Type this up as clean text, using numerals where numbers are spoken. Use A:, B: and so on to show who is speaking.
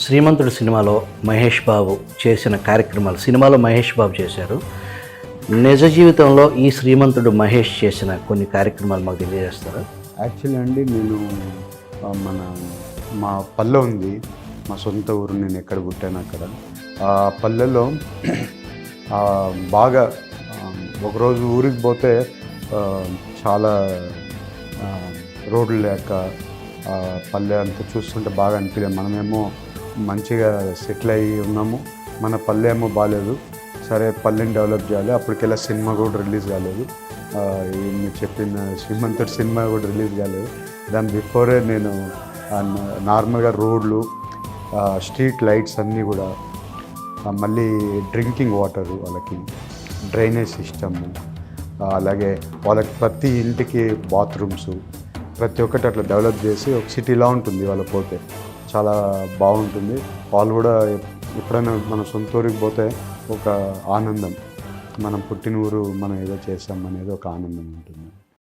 A: శ్రీమంతుడు సినిమాలో మహేష్ బాబు చేసిన కార్యక్రమాలు, సినిమాలో మహేష్ బాబు చేశారు. నిజ జీవితంలో ఈ శ్రీమంతుడు మహేష్ చేసిన కొన్ని కార్యక్రమాలు మాకు తెలియజేస్తారా?
B: యాక్చువల్లీ అండి నేను మన మా పల్లె ఉంది, మా సొంత ఊరు, నేను ఎక్కడ పుట్టాను అక్కడ. ఆ పల్లెలో బాగా ఒకరోజు ఊరికి పోతే చాలా రోడ్లు లేక పల్లె అంతా చూస్తుంటే బాగా అనిపించలేదు. మనమేమో మంచిగా సెటిల్ అయ్యి ఉన్నాము, మన పల్లె ఏమో బాగాలేదు. సరే పల్లెని డెవలప్ చేయాలి. అప్పటికెళ్ళా సినిమా కూడా రిలీజ్ కాలేదు. మీరు చెప్పిన శ్రీమంతుడు సినిమా కూడా రిలీజ్ కాలేదు. దాని బిఫోరే నేను నార్మల్గా రోడ్లు, స్ట్రీట్ లైట్స్ అన్నీ కూడా, మళ్ళీ డ్రింకింగ్ వాటరు, వాళ్ళకి డ్రైనేజ్ సిస్టము, అలాగే వాళ్ళకి ప్రతి ఇంటికి బాత్రూమ్స్, ప్రతి ఒక్కటి అట్లా డెవలప్ చేసి ఒక సిటీలా ఉంటుంది. వాళ్ళ పోతే చాలా బాగుంటుంది. వాళ్ళు కూడా ఎప్పుడైనా మన సొంత ఊరికి పోతే ఒక ఆనందం, మనం పుట్టిన ఊరు మనం ఏదో చేస్తాం అనేది ఒక ఆనందం ఉంటుంది.